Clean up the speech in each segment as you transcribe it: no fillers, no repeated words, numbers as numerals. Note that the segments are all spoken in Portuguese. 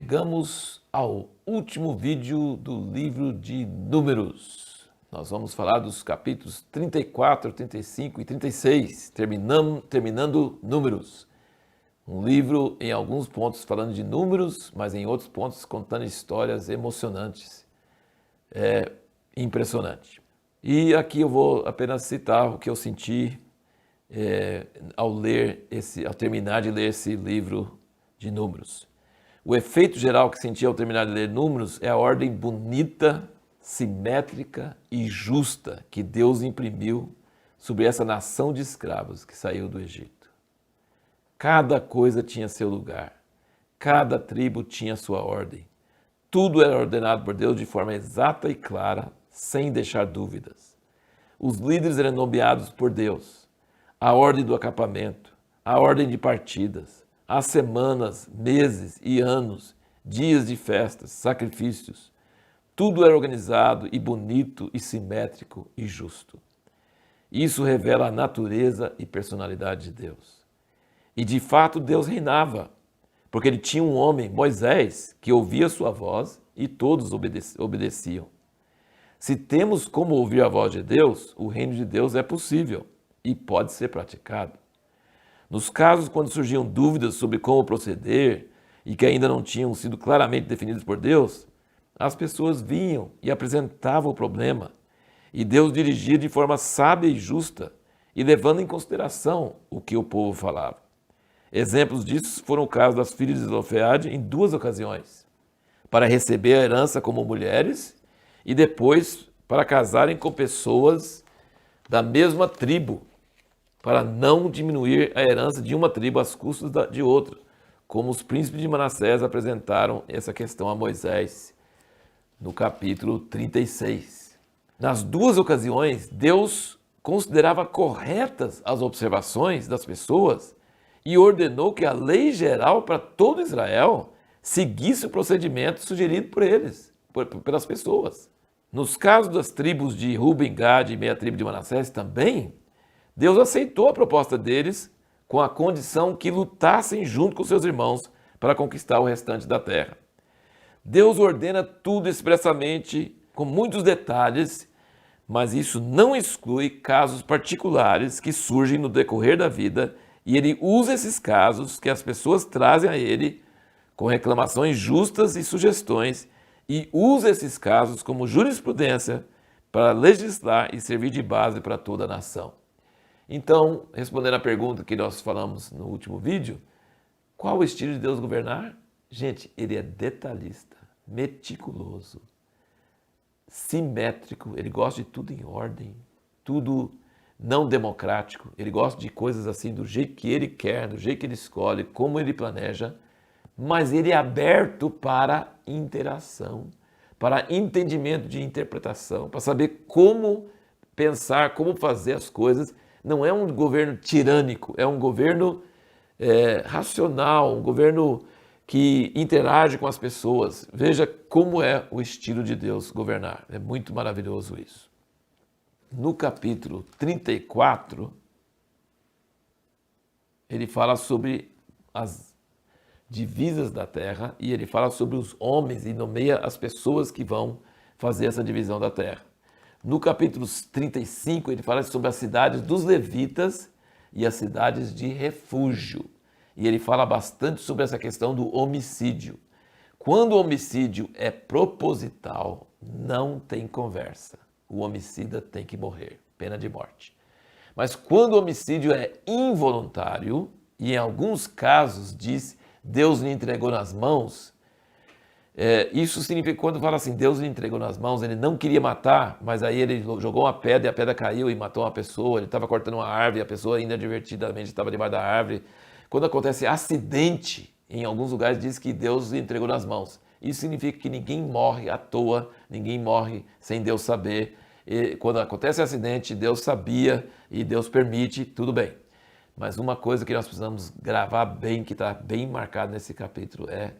Chegamos ao último vídeo do livro de Números. Nós vamos falar dos capítulos 34, 35 e 36, terminando Números. Um livro em alguns pontos falando de números, mas em outros pontos contando histórias emocionantes. É impressionante. E aqui eu vou apenas citar o que eu senti ao terminar de ler esse livro de Números. O efeito geral que senti ao terminar de ler Números é a ordem bonita, simétrica e justa que Deus imprimiu sobre essa nação de escravos que saiu do Egito. Cada coisa tinha seu lugar, cada tribo tinha sua ordem. Tudo era ordenado por Deus de forma exata e clara, sem deixar dúvidas. Os líderes eram nomeados por Deus. A ordem do acampamento, a ordem de partidas, as semanas, meses e anos, dias de festas, sacrifícios. Tudo era organizado e bonito e simétrico e justo. Isso revela a natureza e personalidade de Deus. E de fato Deus reinava, porque ele tinha um homem, Moisés, que ouvia sua voz e todos obedeciam. Se temos como ouvir a voz de Deus, o reino de Deus é possível e pode ser praticado. Nos casos quando surgiam dúvidas sobre como proceder e que ainda não tinham sido claramente definidos por Deus, as pessoas vinham e apresentavam o problema, e Deus dirigia de forma sábia e justa, e levando em consideração o que o povo falava. Exemplos disso foram o caso das filhas de Zelofeade em 2 ocasiões, para receber a herança como mulheres e depois para casarem com pessoas da mesma tribo, para não diminuir a herança de uma tribo às custas de outra, como os príncipes de Manassés apresentaram essa questão a Moisés no capítulo 36. Nas 2 ocasiões, Deus considerava corretas as observações das pessoas e ordenou que a lei geral para todo Israel seguisse o procedimento sugerido por eles, pelas pessoas. Nos casos das tribos de Ruben, Gad e meia tribo de Manassés também, Deus aceitou a proposta deles com a condição que lutassem junto com seus irmãos para conquistar o restante da terra. Deus ordena tudo expressamente, com muitos detalhes, mas isso não exclui casos particulares que surgem no decorrer da vida, e ele usa esses casos que as pessoas trazem a ele com reclamações justas e sugestões, e usa esses casos como jurisprudência para legislar e servir de base para toda a nação. Então, respondendo à pergunta que nós falamos no último vídeo, qual o estilo de Deus governar? Gente, ele é detalhista, meticuloso, simétrico, ele gosta de tudo em ordem, tudo não democrático, ele gosta de coisas assim do jeito que ele quer, do jeito que ele escolhe, como ele planeja, mas ele é aberto para interação, para entendimento de interpretação, para saber como pensar, como fazer as coisas. Não é um governo tirânico, é um governo racional, um governo que interage com as pessoas. Veja como é o estilo de Deus governar. É muito maravilhoso isso. No capítulo 34, ele fala sobre as divisas da terra e ele fala sobre os homens e nomeia as pessoas que vão fazer essa divisão da terra. No capítulo 35, ele fala sobre as cidades dos levitas e as cidades de refúgio. E ele fala bastante sobre essa questão do homicídio. Quando o homicídio é proposital, não tem conversa. O homicida tem que morrer, pena de morte. Mas quando o homicídio é involuntário, e em alguns casos diz Deus lhe entregou nas mãos, isso significa quando fala assim, Deus lhe entregou nas mãos, ele não queria matar, mas aí ele jogou uma pedra e a pedra caiu e matou uma pessoa, ele estava cortando uma árvore e a pessoa inadvertidamente estava debaixo da árvore. Quando acontece acidente, em alguns lugares diz que Deus lhe entregou nas mãos. Isso significa que ninguém morre à toa, ninguém morre sem Deus saber. E quando acontece acidente, Deus sabia e Deus permite, tudo bem. Mas uma coisa que nós precisamos gravar bem, que está bem marcado nesse capítulo, é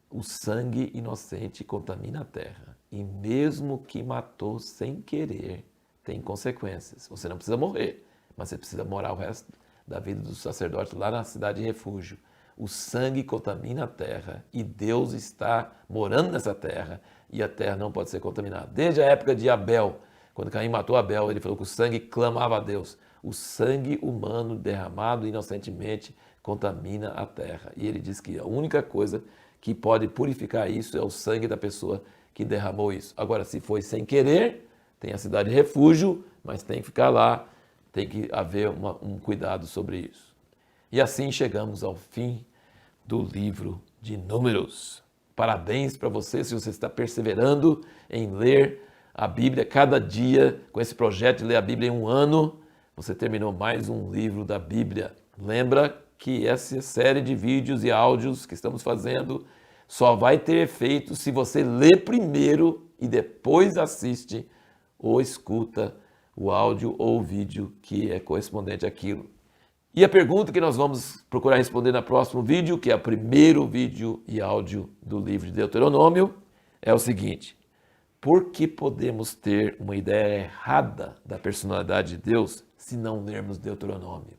o sangue inocente contamina a terra. E mesmo que matou sem querer, tem consequências. Você não precisa morrer, mas você precisa morar o resto da vida do sacerdote lá na cidade de refúgio. o sangue contamina a terra e Deus está morando nessa terra e a terra não pode ser contaminada. Desde a época de Abel, quando Caim matou Abel, ele falou que o sangue clamava a Deus. O sangue humano derramado inocentemente contamina a terra. E ele diz que a única coisa que pode purificar isso é o sangue da pessoa que derramou isso. Agora, se foi sem querer, tem a cidade de refúgio, mas tem que ficar lá, tem que haver um cuidado sobre isso. E assim chegamos ao fim do livro de Números. Parabéns para você se você está perseverando em ler a Bíblia cada dia, com esse projeto de ler a Bíblia em um ano, você terminou mais um livro da Bíblia. Lembra que essa série de vídeos e áudios que estamos fazendo só vai ter efeito se você lê primeiro e depois assiste ou escuta o áudio ou o vídeo que é correspondente àquilo. E a pergunta que nós vamos procurar responder no próximo vídeo, que é o primeiro vídeo e áudio do livro de Deuteronômio, é o seguinte: por que podemos ter uma ideia errada da personalidade de Deus se não lermos Deuteronômio?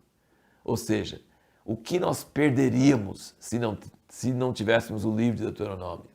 Ou seja, o que nós perderíamos se não tivéssemos o livro de Deuteronômio?